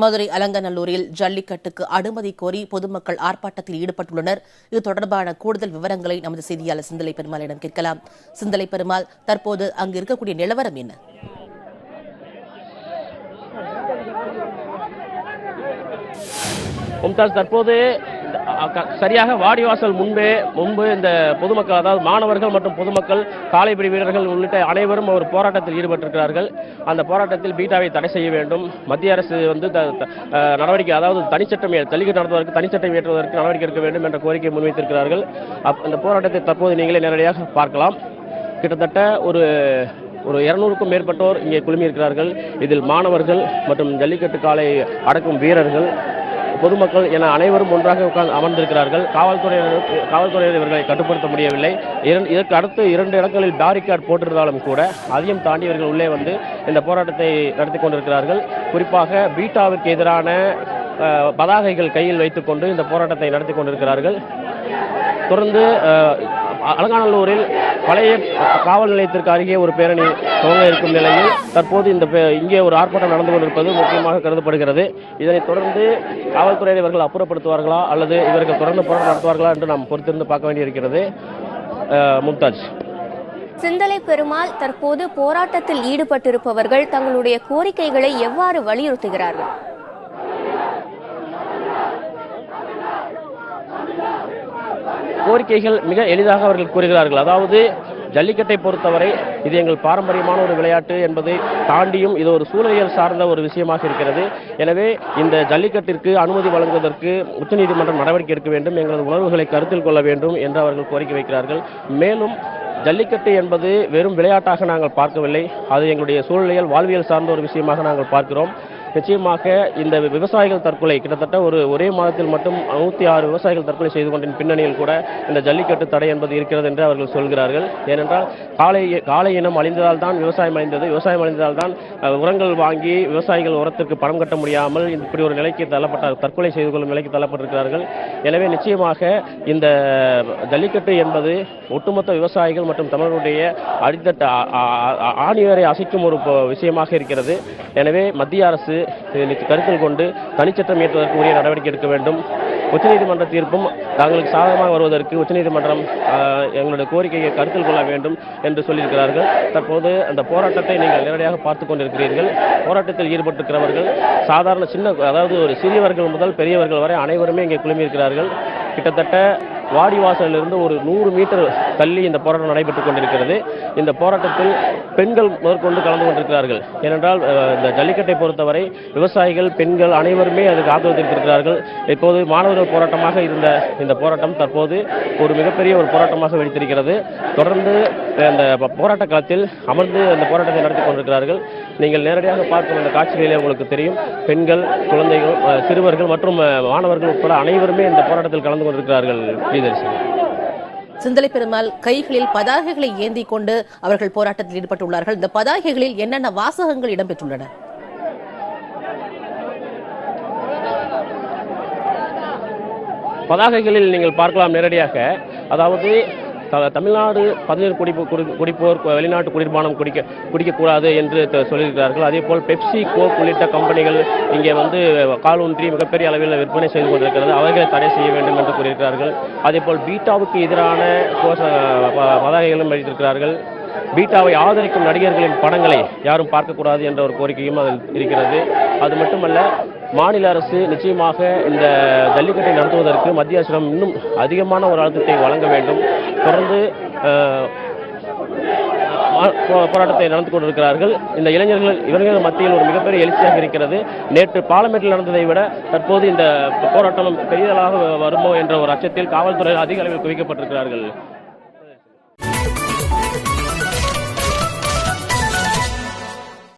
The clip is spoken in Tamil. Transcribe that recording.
மதுரை அலங்கநல்லூரில் ஜல்லிக்கட்டுக்கு அனுமதி கோரி பொதுமக்கள் ஆர்ப்பாட்டத்தில் ஈடுபட்டுள்ளனர். இது தொடர்பான கூடுதல் விவரங்களை நமது செய்தியாளர் சிந்தலை பெருமாளிடம் கேட்கலாம். சிந்தலை பெருமாள், தற்போது அங்கு இருக்கக்கூடிய நிலவரம் என்ன? தற்போது சரியாக வாடிவாசல் முன்பு இந்த பொதுமக்கள், அதாவது மாணவர்கள் மற்றும் பொதுமக்கள், காளைப்பிடி வீரர்கள் உள்ளிட்ட அனைவரும் ஒரு போராட்டத்தில் ஈடுபட்டிருக்கிறார்கள். அந்த போராட்டத்தில் பீட்டாவை தடை செய்ய வேண்டும், மத்திய அரசு நடவடிக்கை, அதாவது தனிச்சட்டம் ஜல்லிக்கட்டு நடத்துவதற்கு தனிச்சட்டம் இயற்றுவதற்கு நடவடிக்கை எடுக்க வேண்டும் என்ற கோரிக்கையை முன்வைத்திருக்கிறார்கள். அந்த போராட்டத்தை தற்போது நீங்களே நேரடியாக பார்க்கலாம். கிட்டத்தட்ட ஒரு 200க்கும் மேற்பட்டோர் இங்கே குழுமியிருக்கிறார்கள். இதில் மாணவர்கள் மற்றும் ஜல்லிக்கட்டு காளை அடக்கும் வீரர்கள், பொதுமக்கள் என அனைவரும் ஒன்றாக அமர்ந்திருக்கிறார்கள். காவல்துறையினர் இவர்களை கட்டுப்படுத்த முடியவில்லை. இதற்கு அடுத்து 2 இடங்களில் பேரிகார்டு போட்டிருந்தாலும் கூட அதையும் தாண்டி இவர்கள் உள்ளே வந்து இந்த போராட்டத்தை நடத்தி கொண்டிருக்கிறார்கள். குறிப்பாக பீட்டாவிற்கு எதிரான பதாகைகள் கையில் வைத்துக் கொண்டு இந்த போராட்டத்தை நடத்தி கொண்டிருக்கிறார்கள். தொடர்ந்து அலங்காநல்லூரில் பழைய காவல் நிலையத்திற்கு அருகே ஒரு பேரணி துவங்க இருக்கும் நிலையில் தற்போது இங்கே ஒரு ஆர்ப்பாட்டம் நடந்து கொண்டிருப்பது முக்கியமாக கருதப்படுகிறது. இதனைத் தொடர்ந்து காவல்துறையினர் இவர்கள் அப்புறப்படுத்துவார்களா அல்லது இவர்கள் தொடர்ந்து போராட்டம் நடத்துவார்களா என்று நாம் பொறுத்திருந்து பார்க்க வேண்டியிருக்கிறது. மும்தாஜ். சிந்தலை பெருமாள், தற்போது போராட்டத்தில் ஈடுபட்டிருப்பவர்கள் தங்களுடைய கோரிக்கைகளை எவ்வாறு வலியுறுத்துகிறார்கள்? கோரிக்கைகள் மிக எளிதாக அவர்கள் கூறுகிறார்கள். அதாவது ஜல்லிக்கட்டை பொறுத்தவரை இது எங்கள் பாரம்பரியமான ஒரு விளையாட்டு என்பதை தாண்டியும் இது ஒரு சூழலியல் சார்ந்த ஒரு விஷயமாக இருக்கிறது. எனவே இந்த ஜல்லிக்கட்டிற்கு அனுமதி வழங்குவதற்கு உச்சநீதிமன்றம் நடவடிக்கை எடுக்க வேண்டும், எங்களது உணர்வுகளை கருத்தில் கொள்ள வேண்டும் என்று அவர்கள் கோரிக்கை வைக்கிறார்கள். மேலும் ஜல்லிக்கட்டு என்பது வெறும் விளையாட்டாக நாங்கள் பார்க்கவில்லை, அது எங்களுடைய சூழலியல் வாழ்வியல் சார்ந்த ஒரு விஷயமாக நாங்கள் பார்க்கிறோம். நிச்சயமாக இந்த விவசாயிகள் தற்கொலை கிட்டத்தட்ட ஒரே மாதத்தில் மட்டும் 106 விவசாயிகள் தற்கொலை செய்து கொண்ட பின்னணியில் கூட இந்த ஜல்லிக்கட்டு தடை என்பது இருக்கிறது என்று அவர்கள் சொல்கிறார்கள். ஏனென்றால் காளை இனம் அழிந்ததால் தான் விவசாயம் அழிந்தது, விவசாயம் அழிந்ததால் தான் உரங்கள் வாங்கி விவசாயிகள் உரத்திற்கு பணம் கட்ட முடியாமல் இப்படி ஒரு நிலைக்கு தற்கொலை செய்து கொள்ளும் நிலைக்கு தள்ளப்பட்டிருக்கிறார்கள். எனவே நிச்சயமாக இந்த ஜல்லிக்கட்டு என்பது ஒட்டுமொத்த விவசாயிகள் மற்றும் தமிழர்களுடைய அடித்தட்ட ஆணிவேரை அசைக்கும் ஒரு விஷயமாக இருக்கிறது. எனவே மத்திய அரசு கருத்தில் கொண்டு தனிச்சட்டம் இயற்றுவதற்கு உரிய நடவடிக்கை எடுக்க வேண்டும். உச்சநீதிமன்ற தீர்ப்பும் தாங்களுக்கு சாதகமாக வருவதற்கு உச்சநீதிமன்றம் எங்களுடைய கோரிக்கையை கருத்தில் கொள்ள வேண்டும் என்று சொல்லியிருக்கிறார்கள். தற்போது அந்த போராட்டத்தை நீங்கள் நேரடியாக பார்த்துக் கொண்டிருக்கிறீர்கள். போராட்டத்தில் ஈடுபட்டிருக்கிறவர்கள் சாதாரண அதாவது ஒரு சிறியவர்கள் முதல் பெரியவர்கள் வரை அனைவருமே இங்கே குழுமியிருக்கிறார்கள். கிட்டத்தட்ட வாடிவாசலிலிருந்து ஒரு 100 மீட்டர் தள்ளி இந்த போராட்டம் நடைபெற்றுக் கொண்டிருக்கிறது. இந்த போராட்டத்தில் பெண்கள் முதற்கொண்டு கலந்து கொண்டிருக்கிறார்கள். ஏனென்றால் இந்த ஜல்லிக்கட்டை பொறுத்தவரை விவசாயிகள், பெண்கள் அனைவருமே அதுக்கு ஆதரவு தெரிவித்திருக்கிறார்கள். இப்போது மாணவர்கள் போராட்டமாக இருந்த இந்த போராட்டம் தற்போது ஒரு மிகப்பெரிய ஒரு போராட்டமாக வெடித்திருக்கிறது. தொடர்ந்து இந்த போராட்ட களத்தில் அமர்ந்து இந்த போராட்டத்தை நடத்தி கொண்டிருக்கிறார்கள். நீங்கள் நேரடியாக பார்க்கும் இந்த காட்சிகளிலே உங்களுக்கு தெரியும், பெண்கள், குழந்தைகள், சிறுவர்கள் மற்றும் மாணவர்கள் உட்பட அனைவருமே இந்த போராட்டத்தில் கலந்து கொண்டிருக்கிறார்கள். சிந்தலை பெருமாள், கைகளில் பதாகைகளை ஏந்தி கொண்டு அவர்கள் போராட்டத்தில் ஈடுபட்டுள்ளார்கள். இந்த பதாகைகளில் என்னென்ன வாசகங்கள் இடம்பெற்றுள்ளன? பதாகைகளில் நீங்கள் பார்க்கலாம் நேரடியாக. அதாவது தமிழ்நாடு 17 குடிப்போர் வெளிநாட்டு குடிர்பானம் குடிக்கக்கூடாது என்று சொல்லியிருக்கிறார்கள். அதேபோல் பெப்சி, கோக் உள்ளிட்ட கம்பெனிகள் இங்கே வந்து காலூன்றி மிகப்பெரிய அளவில் விற்பனை செய்து கொண்டிருக்கிறது, அவர்களை தடை செய்ய வேண்டும் என்று கூறியிருக்கிறார்கள். அதேபோல் பீட்டாவுக்கு எதிரான பதாகைகளும் வெளியிட்டிருக்கிறார்கள். பீட்டாவை ஆதரிக்கும் நடிகர்களின் படங்களை யாரும் பார்க்கக்கூடாது என்ற ஒரு கோரிக்கையும் அதில் இருக்கிறது. அது மட்டுமல்ல, மாநில அரசு நிச்சயமாக இந்த ஜல்லிக்கட்டை நடத்துவதற்கு மத்திய அரசிடம் இன்னும் அதிகமான ஒரு அழுத்தத்தை வழங்க வேண்டும். தொடர்ந்து போராட்டத்தை நடந்து கொண்டிருக்கிறார்கள். இந்த இவர்கள் மத்தியில் ஒரு மிகப்பெரிய எழுச்சியாக இருக்கிறது. நேற்று பார்லிமெண்டில் நடந்ததை விட தற்போது இந்த போராட்டம் பெரியதாக வருமோ என்ற ஒரு அச்சத்தில் காவல்துறை அதிக அளவில் குவிக்கப்பட்டிருக்கிறார்கள்.